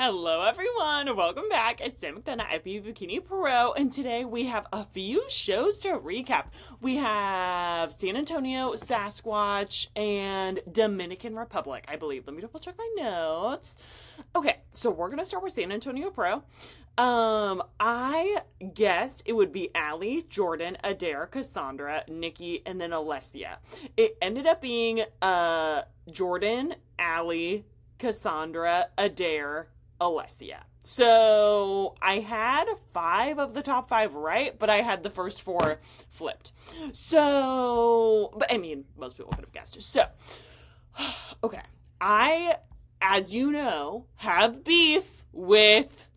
Hello everyone, welcome back. It's Sam McDonough, IFBB Bikini Pro, and today we have a few shows to recap. We have San Antonio, Sasquatch, and Dominican Republic, I believe. Let me double check my notes. Okay, so we're gonna start with San Antonio Pro. I guessed it would be Allie, Jordan, Adair, Cassandra, Nikki, and then Alessia. It ended up being Jordan, Allie, Cassandra, Adair, Alessia. So I had 5 of the top 5 right, but I had the first 4 flipped. So, but I mean, most people could have guessed. So, okay. I, as you know, have beef with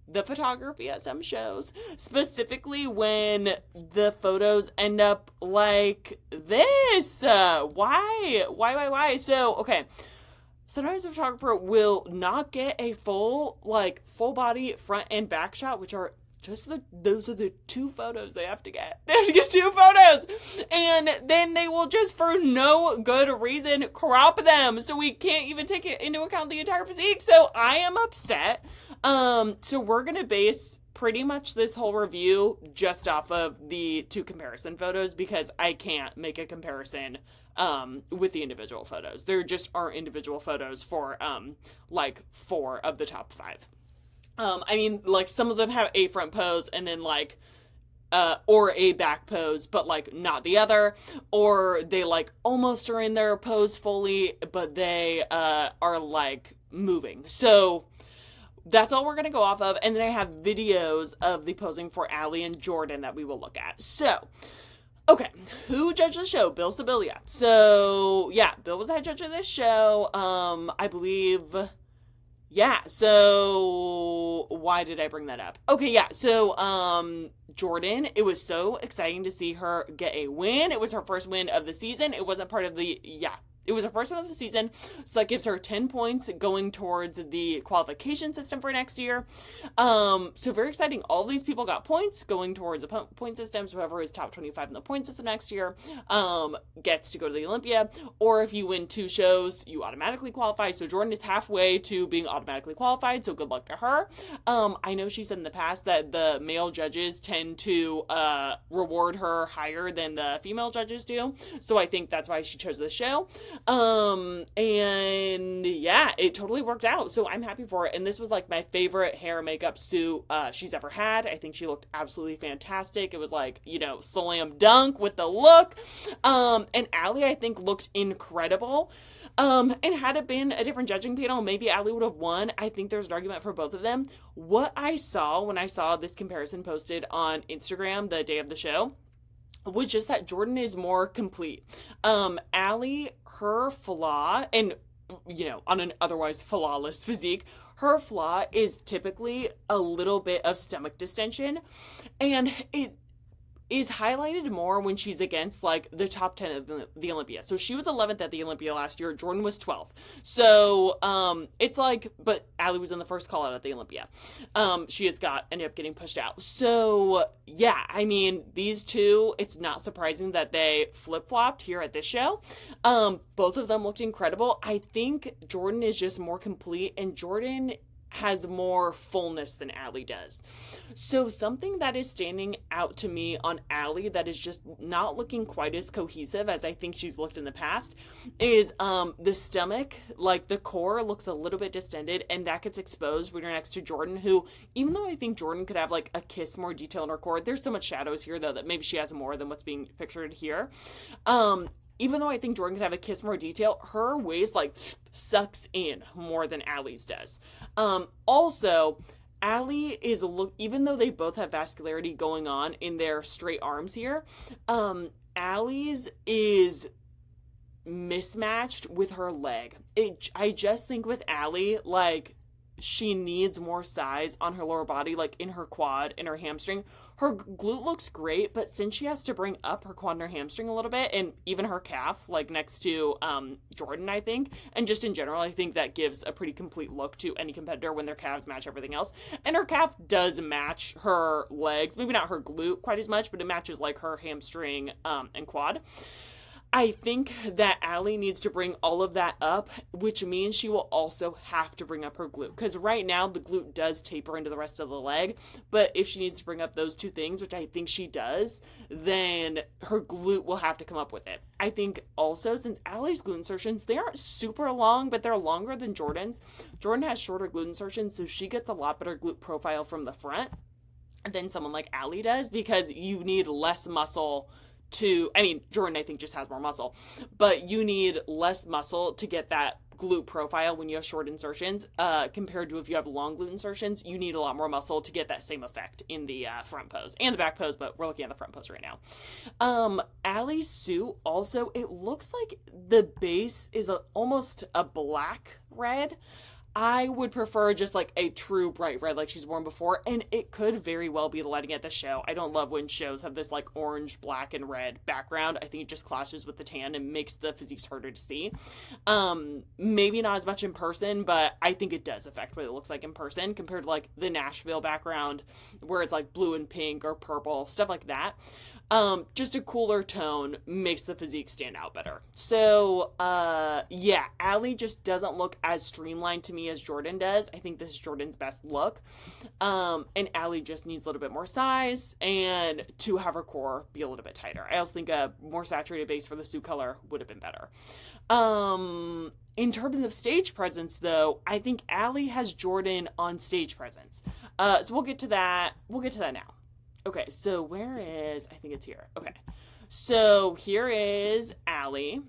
the photography at some shows, specifically when the photos end up like this. Why? So, okay. Sometimes a photographer will not get a full body front and back shot, which are just those are the 2 photos they have to get. They have to get 2 photos. And then they will just, for no good reason, crop them. So we can't even take it into account the entire physique. So I am upset. So we're going to base pretty much this whole review just off of the 2 comparison photos, because I can't make a comparison with the individual photos. There just aren't individual photos for 4 of the top 5. I mean, some of them have a front pose and then or a back pose, but not the other, or they almost are in their pose fully, but they are moving. So that's all we're going to go off of. And then I have videos of the posing for Allie and Jordan that we will look at. So, okay, who judged the show? Bill Sibilia. So, yeah, Bill was the head judge of this show. I believe, yeah, so why did I bring that up? Okay, yeah, so, Jordan, it was so exciting to see her get a win. It was her first win of the season. It wasn't part of the, it was her first one of the season, so that gives her 10 points going towards the qualification system for next year. So very exciting. All these people got points going towards the point system. So whoever is top 25 in the point system next year gets to go to the Olympia. Or if you win 2 shows, you automatically qualify. So Jordan is halfway to being automatically qualified, so good luck to her. I know she said in the past that the male judges tend to reward her higher than the female judges do. So I think that's why she chose this show. And yeah, it totally worked out. So I'm happy for it. And this was my favorite hair and makeup suit she's ever had. I think she looked absolutely fantastic. It was slam dunk with the look. And Allie, I think, looked incredible. And had it been a different judging panel, maybe Allie would have won. I think there's an argument for both of them. What I saw when I saw this comparison posted on Instagram the day of the show was just that Jordan is more complete. Allie, her flaw, and on an otherwise flawless physique, her flaw is typically a little bit of stomach distension, and it is highlighted more when she's against the top 10 of the Olympia. So she was 11th at the Olympia last year. Jordan was 12th. So it's but Allie was in the first call out at the Olympia. She ended up getting pushed out. So yeah, I mean, these 2, it's not surprising that they flip-flopped here at this show. Both of them looked incredible. I think Jordan is just more complete, and Jordan has more fullness than Allie does. So something that is standing out to me on Allie that is just not looking quite as cohesive as I think she's looked in the past is the stomach, the core looks a little bit distended, and that gets exposed when you're next to Jordan, who, even though I think Jordan could have a kiss more detail in her core, there's so much shadows here though that maybe she has more than what's being pictured here. Even though I think Jordan could have a kiss more detail, her waist sucks in more than Allie's does. Also, Allie is even though they both have vascularity going on in their straight arms here, Allie's is mismatched with her leg. I just think with Allie, she needs more size on her lower body, in her quad and her hamstring. Her glute looks great, but since she has to bring up her quad and her hamstring a little bit, and even her calf, next to Jordan, I think, and just in general, I think that gives a pretty complete look to any competitor when their calves match everything else. And her calf does match her legs, maybe not her glute quite as much, but it matches her hamstring and quad. I think that Allie needs to bring all of that up, which means she will also have to bring up her glute. Because right now, the glute does taper into the rest of the leg. But if she needs to bring up those two things, which I think she does, then her glute will have to come up with it. I think also, since Allie's glute insertions, they aren't super long, but they're longer than Jordan's. Jordan has shorter glute insertions, so she gets a lot better glute profile from the front than someone like Allie does, because you need less muscle Jordan, I think, just has more muscle, but you need less muscle to get that glute profile when you have short insertions, compared to if you have long glute insertions. You need a lot more muscle to get that same effect in the front pose and the back pose, but we're looking at the front pose right now. Allie's suit also, it looks like the base is almost a black red. I would prefer just like a true bright red like she's worn before, and it could very well be the lighting at the show. I don't love when shows have this like orange, black, and red background. I think it just clashes with the tan and makes the physiques harder to see. Maybe not as much in person, but I think it does affect what it looks like in person compared to like the Nashville background where it's like blue and pink or purple, stuff like that. Just a cooler tone makes the physique stand out better. So, yeah, Allie just doesn't look as streamlined to me as Jordan does. I think this is Jordan's best look. And Allie just needs a little bit more size and to have her core be a little bit tighter. I also think a more saturated base for the suit color would have been better. In terms of stage presence, though, I think Allie has Jordan on stage presence. So we'll get to that. We'll get to that now. Okay, so where is, I think it's here. Okay, so here is Allie.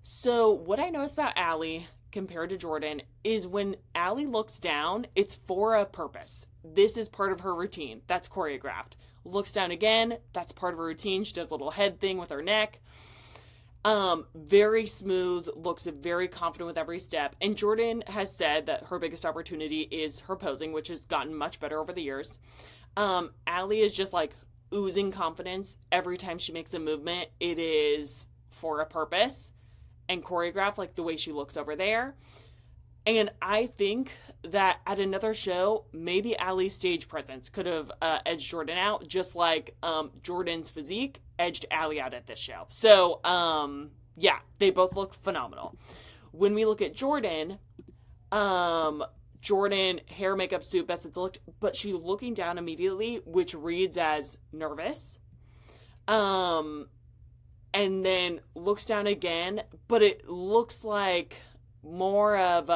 So what I noticed about Allie compared to Jordan is when Allie looks down, it's for a purpose. This is part of her routine. That's choreographed. Looks down again, that's part of her routine. She does a little head thing with her neck. Very smooth, looks very confident with every step. And Jordan has said that her biggest opportunity is her posing, which has gotten much better over the years. Allie is just like oozing confidence every time she makes a movement. It is for a purpose and choreographed, like the way she looks over there. And I think that at another show, maybe Allie's stage presence could have edged Jordan out, just like Jordan's physique edged Allie out at this show. So, yeah, they both look phenomenal. When we look at Jordan, Jordan, hair, makeup, suit, best it's looked, but she's looking down immediately, which reads as nervous. And then looks down again, but it looks like more of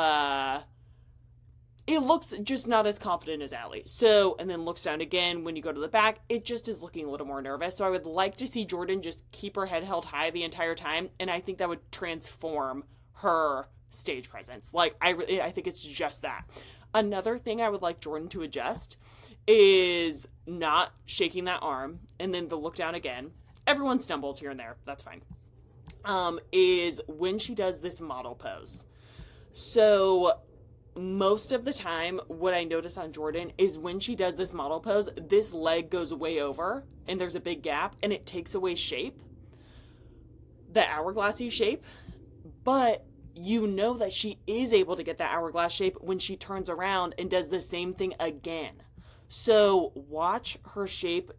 it looks just not as confident as Allie. So, and then looks down again when you go to the back, it just is looking a little more nervous. So I would like to see Jordan just keep her head held high the entire time, and I think that would transform her stage presence. Like, I think it's just that. Another thing I would like Jordan to adjust is not shaking that arm and then the look down again. Everyone stumbles here and there. That's fine. Is when she does this model pose. So most of the time, what I notice on Jordan is when she does this model pose, this leg goes way over and there's a big gap and it takes away shape, the hourglassy shape. But you know that she is able to get that hourglass shape when she turns around and does the same thing again. So watch her shape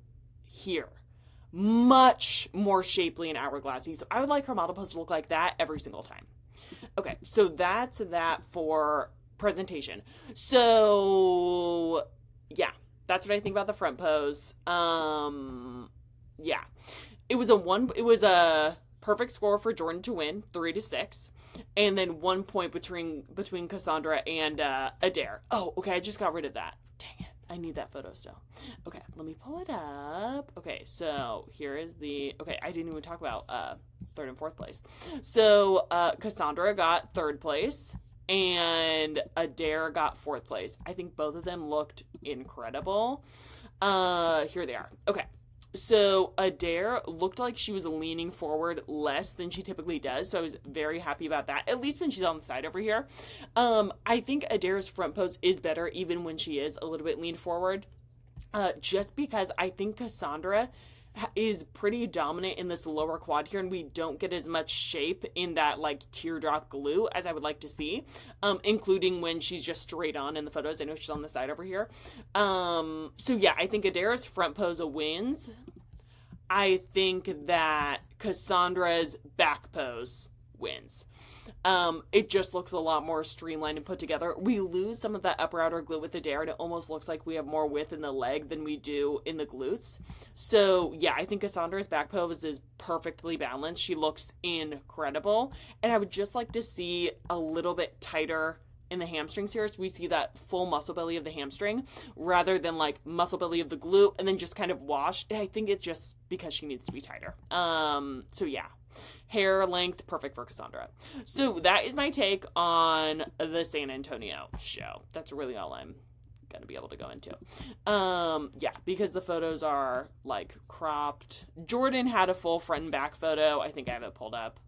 here. Much more shapely and hourglassy. So I would like her model pose to look like that every single time. Okay, so that's that for presentation. So yeah, that's what I think about the front pose. Yeah. It was a perfect score for Jordan to win, 3-6. And then 1 point between Cassandra and Adair. Oh, okay, I just got rid of that. Dang it. I need that photo still. Okay, let me pull it up. Okay, so here is okay, I didn't even talk about third and fourth place. So Cassandra got third place and Adair got fourth place. I think both of them looked incredible. Here they are. Okay. So Adair looked like she was leaning forward less than she typically does. So I was very happy about that, at least when she's on the side over here. I think Adair's front pose is better even when she is a little bit leaned forward. Just because I think Cassandra is pretty dominant in this lower quad here, and we don't get as much shape in that like teardrop glue as I would like to see, including when she's just straight on in the photos. I know she's on the side over here. So yeah, I think Adair's front pose wins. I think that Cassandra's back pose wins. It just looks a lot more streamlined and put together. We lose some of that upper outer glute with the dare, and it almost looks like we have more width in the leg than we do in the glutes. So yeah, I think Cassandra's back pose is perfectly balanced. She looks incredible, and I would just like to see a little bit tighter in the hamstrings here, so we see that full muscle belly of the hamstring rather than like muscle belly of the glute and then just kind of washed. And I think it's just because she needs to be tighter. So yeah, hair length perfect for Cassandra. So that is my take on the San Antonio show. That's really all I'm gonna be able to go into. Yeah, because the photos are like cropped. Jordan had a full front and back photo. I think I have it pulled up.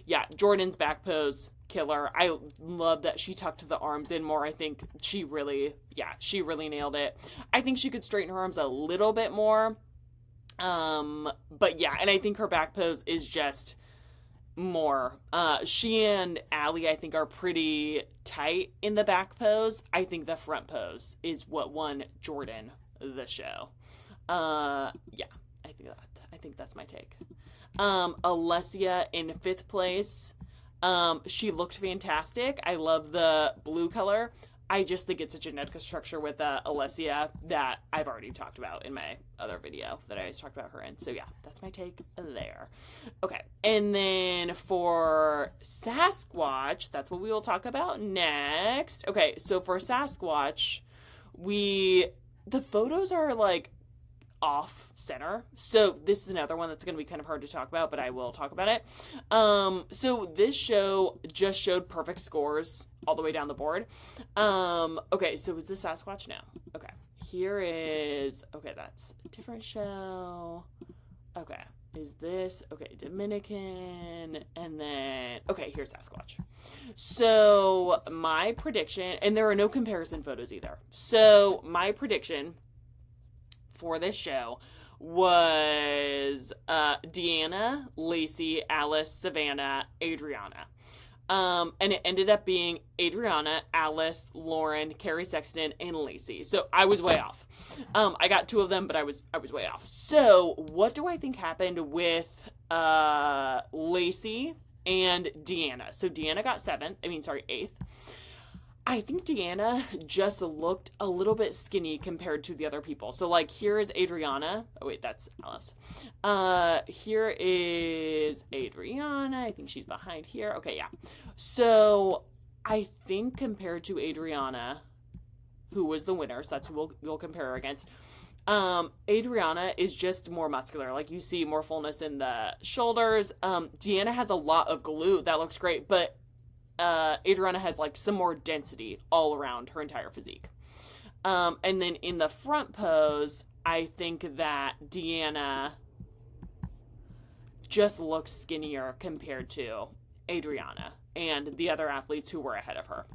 Yeah, Jordan's back pose, killer. I love that she tucked the arms in more. I think she really nailed it. I think she could straighten her arms a little bit more. But yeah, and I think her back pose is just more. She and Allie, I think, are pretty tight in the back pose. I think the front pose is what won Jordan the show. Yeah, I think that's my take. Alessia in 5th place. She looked fantastic. I love the blue color. I just think it's a genetic structure with Alessia that I've already talked about in my other video that I always talked about her in. So yeah, that's my take there. Okay, and then for Sasquatch, that's what we will talk about next. Okay, so for Sasquatch, the photos are like off center. So this is another one that's going to be kind of hard to talk about, but I will talk about it. So this show just showed perfect scores all the way down the board. Okay, so is this Sasquatch now? Okay, that's a different show. Okay, is this, Dominican, and then, here's Sasquatch. So my prediction, and there are no comparison photos either. So my prediction for this show was Deanna, Lacey, Alice, Savannah, Adriana. And it ended up being Adriana, Alice, Lauren, Carrie Sexton, and Lacey. So I was way off. I got 2 of them, but I was way off. So what do I think happened with Lacey and Deanna? So Deanna got 8th. I think Deanna just looked a little bit skinny compared to the other people. So, like, here is Adriana. Oh, wait, that's Alice. Here is Adriana. I think she's behind here. Okay, yeah. So, I think compared to Adriana, who was the winner, so that's who we'll compare her against, Adriana is just more muscular. Like, you see more fullness in the shoulders. Deanna has a lot of glute. That looks great, but Adriana has like some more density all around her entire physique. And then in the front pose, I think that Deanna just looks skinnier compared to Adriana and the other athletes who were ahead of her.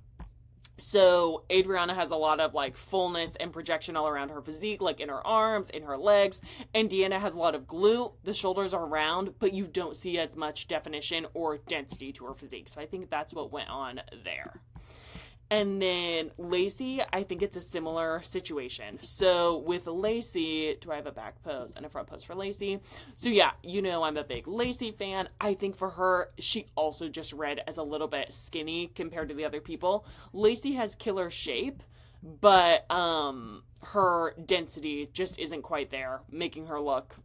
So Adriana has a lot of like fullness and projection all around her physique, like in her arms, in her legs, and Deanna has a lot of glute. The shoulders are round, but you don't see as much definition or density to her physique. So I think that's what went on there. And then Lacey, I think it's a similar situation. So with Lacey, do I have a back pose and a front pose for Lacey? So yeah, I'm a big Lacey fan. I think for her, she also just read as a little bit skinny compared to the other people. Lacey has killer shape, but her density just isn't quite there, making her look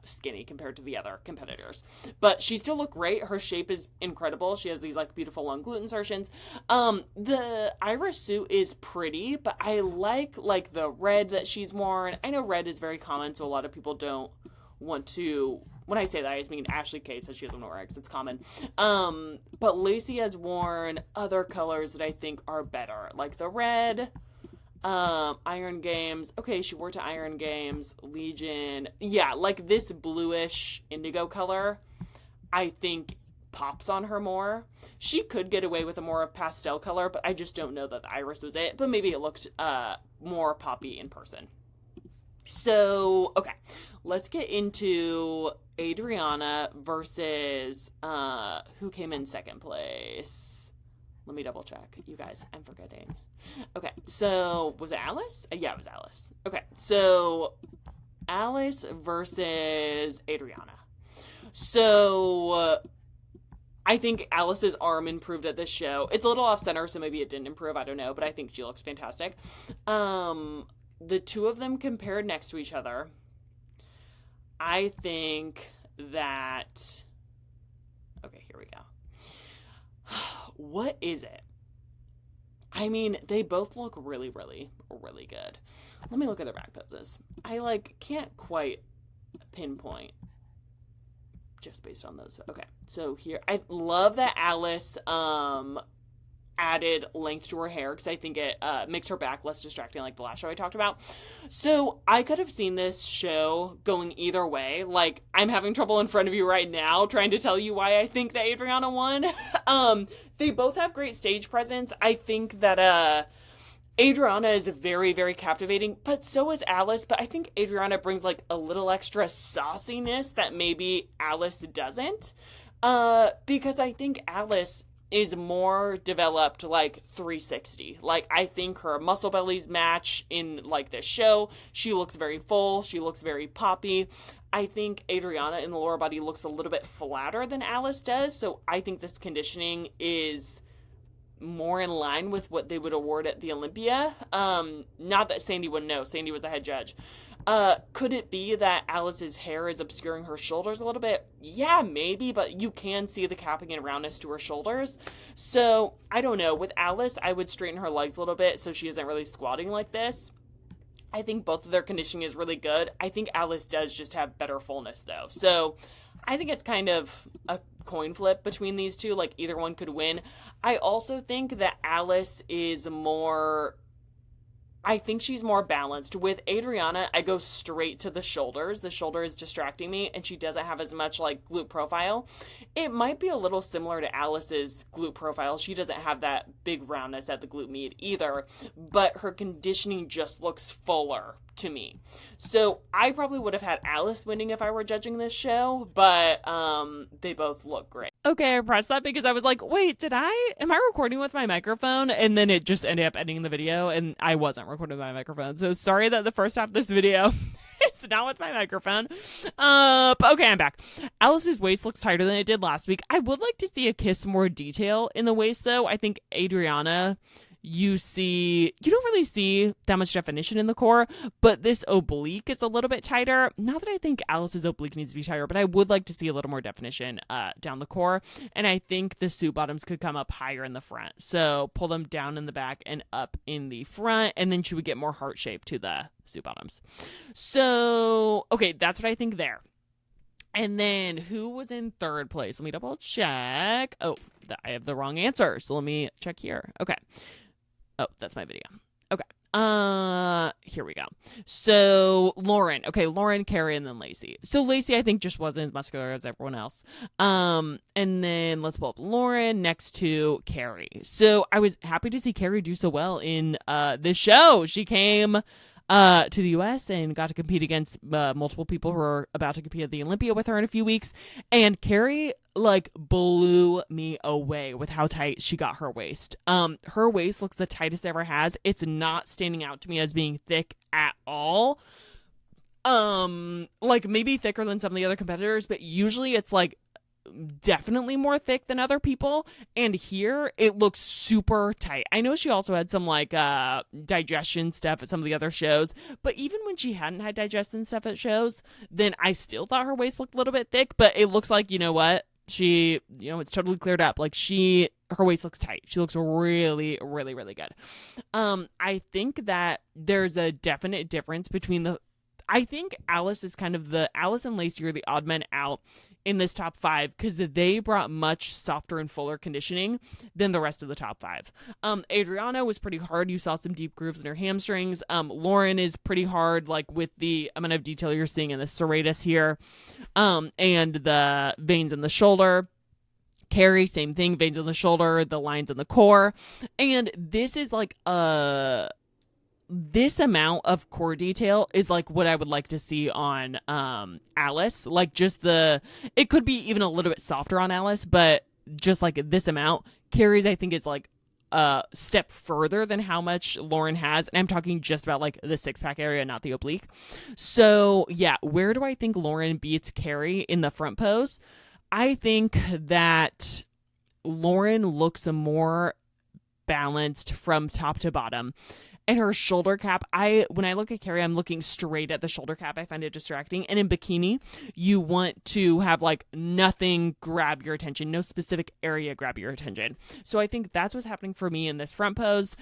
skinny compared to the other competitors. But she still looked great. Her shape is incredible. She has these like beautiful long glute insertions. The Iris suit is pretty, but I like the red that she's worn. I know red is very common, so a lot of people don't want to. When I say that, I just mean Ashley Kay says she doesn't wear X. It's common. But Lacey has worn other colors that I think are better, like the red. Iron Games. Okay, she wore to Iron Games, Legion. Yeah, like this bluish indigo color, I think pops on her more. She could get away with a more pastel color, but I just don't know that the iris was it. But maybe it looked more poppy in person. So, okay, let's get into Adriana versus who came in 2nd place. Let me double check. You guys, I'm forgetting. Okay, so was it Alice? Yeah, it was Alice. Okay, so Alice versus Adriana. So I think Alice's arm improved at this show. It's a little off center, so maybe it didn't improve. I don't know, but I think she looks fantastic. The two of them compared next to each other. I think that... Okay, here we go. What is it? I mean, they both look really, really, really good. Let me look at their back poses. I, can't quite pinpoint just based on those. Okay, so here, I love that Alice added length to her hair because I think it makes her back less distracting, like the last show I talked about. So I could have seen this show going either way. Like, I'm having trouble in front of you right now trying to tell you why I think that Adriana won. They both have great stage presence. I think that Adriana is very, very captivating, but so is Alice. But I think Adriana brings a little extra sauciness that maybe Alice doesn't. Because I think Alice is more developed 360. I think her muscle bellies match in this show. She looks very full. She looks very poppy. I think Adriana in the lower body looks a little bit flatter than Alice does. So I think this conditioning is more in line with what they would award at the Olympia. Not that Sandy wouldn't know. Sandy was the head judge. Could it be that Alice's hair is obscuring her shoulders a little bit? Yeah, maybe, but you can see the capping and roundness to her shoulders. So, I don't know. With Alice, I would straighten her legs a little bit so she isn't really squatting like this. I think both of their conditioning is really good. I think Alice does just have better fullness, though. So, I think it's kind of a coin flip between these two. Either one could win. I also think that Alice is more... I think she's more balanced. With Adriana, I go straight to the shoulders. The shoulder is distracting me, and she doesn't have as much glute profile. It might be a little similar to Alice's glute profile. She doesn't have that big roundness at the glute med either, but her conditioning just looks fuller to me. So I probably would have had Alice winning if I were judging this show, but they both look great. Okay, I pressed that because I was like, wait, am I recording with my microphone? And then it just ended up ending the video, and I wasn't recording with my microphone. So sorry that the first half of this video is not with my microphone. But okay, I'm back. Alice's waist looks tighter than it did last week. I would like to see a kiss more detail in the waist, though. I think Adriana... you don't really see that much definition in the core, but this oblique is a little bit tighter. Not that I think Alice's oblique needs to be tighter, but I would like to see a little more definition down the core. And I think the suit bottoms could come up higher in the front. So pull them down in the back and up in the front, and then she would get more heart shape to the suit bottoms. So, okay, that's what I think there. And then who was in third place? Let me double check. Oh, I have the wrong answer. So let me check here. Okay. Oh, that's my video. Okay. Here we go. So Lauren, Carrie, and then Lacey. So Lacey, I think, just wasn't as muscular as everyone else. And then let's pull up Lauren next to Carrie. So I was happy to see Carrie do so well in this show. She came to the U.S. and got to compete against multiple people who are about to compete at the Olympia with her in a few weeks. And Carrie blew me away with how tight she got her waist. Her waist looks the tightest it ever has. It's not standing out to me as being thick at all. Maybe thicker than some of the other competitors, but usually it's definitely more thick than other people, and here it looks super tight. I know she also had some digestion stuff at some of the other shows, but even when she hadn't had digestion stuff at shows, then I still thought her waist looked a little bit thick. But it looks like, you know what, she, it's totally cleared up. Her waist looks tight. She looks really, really, really good. I think that there's a definite difference between I think Alice and Lacey are the odd men out in this top five because they brought much softer and fuller conditioning than the rest of the top five. Adriana was pretty hard. You saw some deep grooves in her hamstrings. Lauren is pretty hard, with the amount of detail you're seeing in the serratus here, and the veins in the shoulder. Carrie, same thing, veins in the shoulder, the lines in the core. And this is this amount of core detail is what I would like to see on Alice. It could be even a little bit softer on Alice, but just this amount. Carrie's, I think, is step further than how much Lauren has. And I'm talking just about like the 6-pack area, not the oblique. So yeah, where do I think Lauren beats Carrie in the front pose? I think that Lauren looks more balanced from top to bottom. And her shoulder cap, when I look at Carrie, I'm looking straight at the shoulder cap. I find it distracting. And in Bikini, you want to have like nothing grab your attention, no specific area grab your attention. So I think that's what's happening for me in this front pose.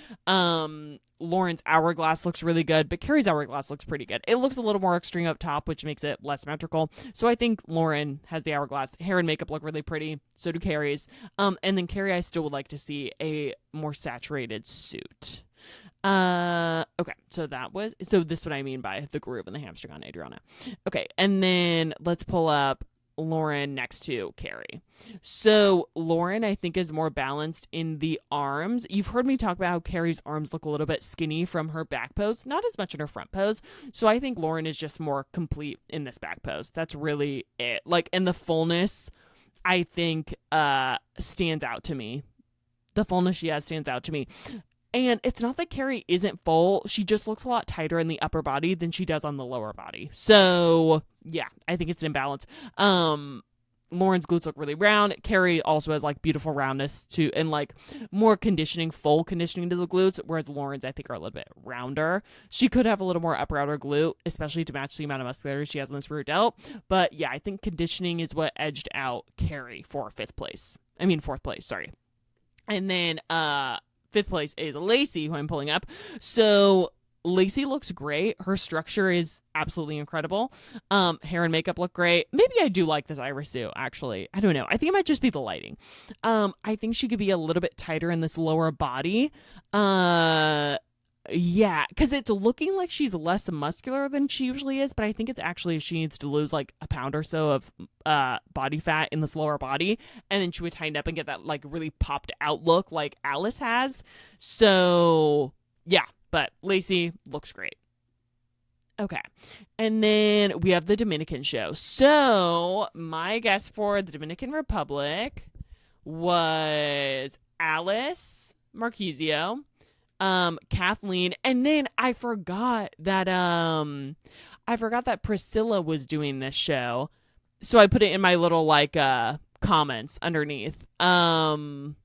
Lauren's hourglass looks really good, but Carrie's hourglass looks pretty good. It looks a little more extreme up top, which makes it less symmetrical. So I think Lauren has the hourglass. Hair and makeup look really pretty. So do Carrie's. And then Carrie, I still would like to see a more saturated suit. Okay, so this is what I mean by the groove and the hamstring on Adriana. Okay, and then let's pull up Lauren next to Carrie. So Lauren, I think, is more balanced in the arms. You've heard me talk about how Carrie's arms look a little bit skinny from her back pose, not as much in her front pose. So I think Lauren is just more complete in this back pose. That's really it. Like, and the fullness, I think, stands out to me. The fullness she has stands out to me. And it's not that Carrie isn't full. She just looks a lot tighter in the upper body than she does on the lower body. So, yeah, I think it's an imbalance. Lauren's glutes look really round. Carrie also has, like, beautiful roundness, too, and, like, more conditioning, full conditioning to the glutes, whereas Lauren's, I think, are a little bit rounder. She could have a little more upper outer glute, especially to match the amount of muscularity she has in this rear delt. But, yeah, I think conditioning is what edged out Carrie for fourth place. Sorry. And then, fifth place is Lacey, who I'm pulling up. So Lacey looks great. Her structure is absolutely incredible. Hair and makeup look great. Maybe I do like this iris suit, actually. I don't know. I think it might just be the lighting. I think she could be a little bit tighter in this lower body. Yeah, because it's looking like she's less muscular than she usually is, but I think it's actually she needs to lose like a pound or so of body fat in this lower body, and then she would tighten up and get that like really popped out look like Alice has. So yeah, but Lacey looks great. Okay, and then we have the Dominican show. So my guess for the Dominican Republic was Alice Marquisio, Kathleen, and then I forgot that Priscilla was doing this show, so I put it in my little like comments underneath, in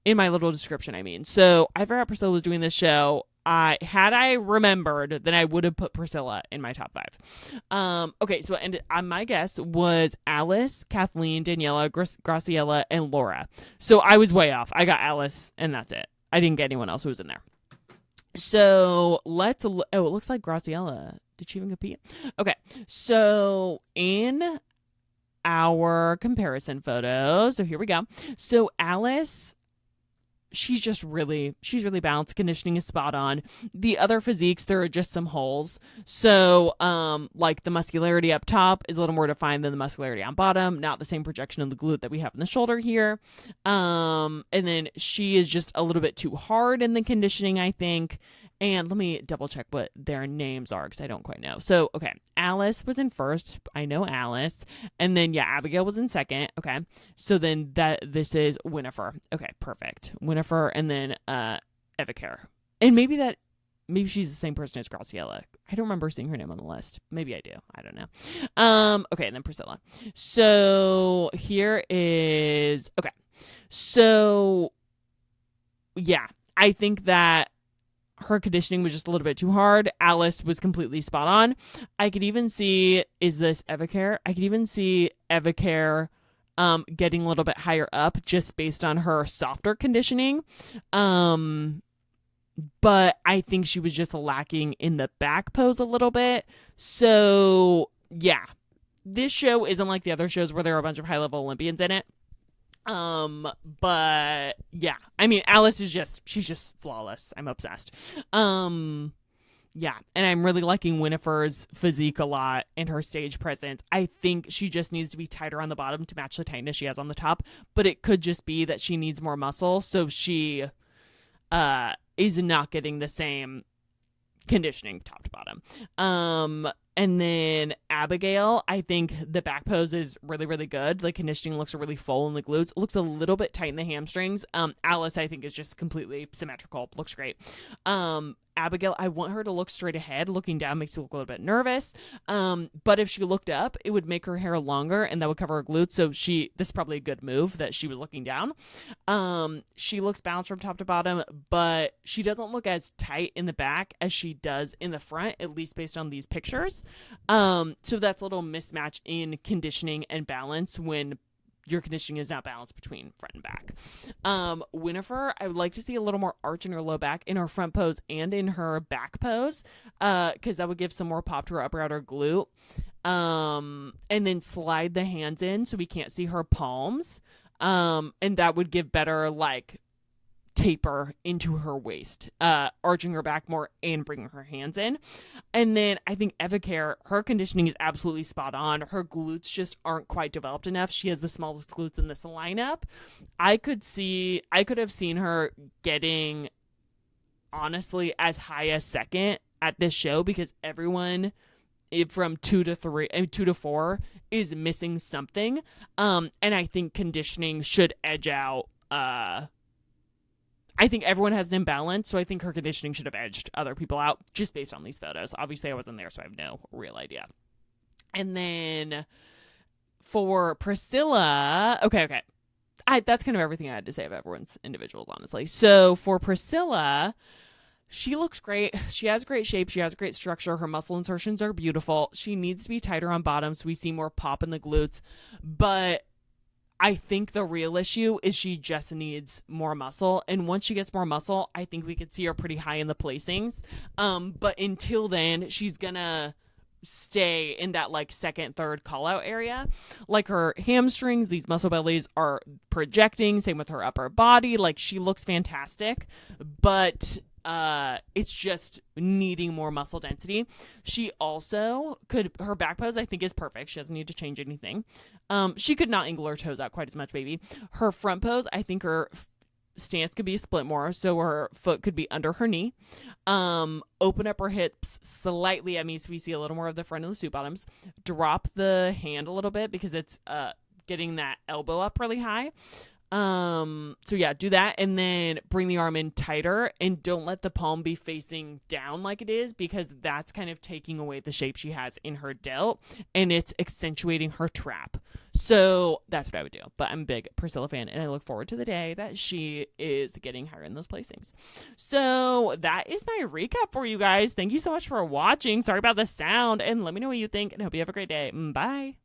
my little description. I mean, so I forgot Priscilla was doing this show. Had I remembered, then I would have put Priscilla in my top 5. Okay, so my guess was Alice, Kathleen, Daniela, Graciela, and Laura. So I was way off. I got Alice, and that's it. I didn't get anyone else who was in there. So it looks like Graciela. Did she even compete? Okay, so in our comparison photos, so here we go. So Alice, she's really balanced. Conditioning is spot on. The other physiques, there are just some holes. So, like the muscularity up top is a little more defined than the muscularity on bottom. Not the same projection of the glute that we have in the shoulder here. And then she is just a little bit too hard in the conditioning, I think. And let me double check what their names are because I don't quite know. So, okay, Alice was in first. I know Alice. And then, yeah, Abigail was in second. Okay. So then this is Winifred. Okay, perfect. Winifred and then Evacare. And maybe she's the same person as Graciela. I don't remember seeing her name on the list. Maybe I do. I don't know. Okay, and then Priscilla. So here is, okay. So, yeah, I think that her conditioning was just a little bit too hard. Alice was completely spot on. I could even see, is this Evacare? I could even see Evacare getting a little bit higher up just based on her softer conditioning. But I think she was just lacking in the back pose a little bit. So, yeah. This show isn't like the other shows where there are a bunch of high-level Olympians in it. But yeah, I mean, Alice she's just flawless. I'm obsessed. Yeah, and I'm really liking Winifred's physique a lot and her stage presence. I think she just needs to be tighter on the bottom to match the tightness she has on the top, but it could just be that she needs more muscle, so she is not getting the same conditioning top to bottom. And then Abigail, I think the back pose is really, really good. Like conditioning looks really full in the glutes. It looks a little bit tight in the hamstrings. Alice, I think, is just completely symmetrical. Looks great. Abigail, I want her to look straight ahead. Looking down makes you look a little bit nervous. But if she looked up, it would make her hair longer and that would cover her glutes. So this is probably a good move that she was looking down. She looks balanced from top to bottom, but she doesn't look as tight in the back as she does in the front, at least based on these pictures. So that's a little mismatch in conditioning and balance when your conditioning is not balanced between front and back. Winifred, I would like to see a little more arch in her low back in her front pose and in her back pose, because that would give some more pop to her upper outer glute. And then slide the hands in so we can't see her palms. And that would give better like taper into her waist, arching her back more and bringing her hands in. And then I think Evacare, her conditioning is absolutely spot on. Her glutes just aren't quite developed enough. She has the smallest glutes in this lineup. I could have seen her getting honestly as high as second at this show because everyone from 2 to 4 is missing something. And I think conditioning should edge out, I think everyone has an imbalance, so I think her conditioning should have edged other people out just based on these photos. Obviously, I wasn't there, so I have no real idea. And then for Priscilla, okay. That's kind of everything I had to say about everyone's individuals, honestly. So for Priscilla, she looks great. She has great shape. She has great structure. Her muscle insertions are beautiful. She needs to be tighter on bottom so we see more pop in the glutes. But I think the real issue is she just needs more muscle. And once she gets more muscle, I think we could see her pretty high in the placings. But until then, she's going to stay in that like second, third call out area. Like her hamstrings, these muscle bellies are projecting. Same with her upper body. Like she looks fantastic, but it's just needing more muscle density. She also her back pose I think is perfect. She doesn't need to change anything. She could not angle her toes out quite as much, maybe. Her front pose, I think her stance could be split more, so her foot could be under her knee. Open up her hips slightly at me so we see a little more of the front of the suit bottoms. Drop the hand a little bit because it's getting that elbow up really high. So yeah, do that and then bring the arm in tighter and don't let the palm be facing down like it is because that's kind of taking away the shape she has in her delt and it's accentuating her trap. So that's what I would do. But I'm a big Priscilla fan and I look forward to the day that she is getting higher in those placings. So that is my recap for you guys. Thank you so much for watching. Sorry about the sound and let me know what you think and hope you have a great day. Bye.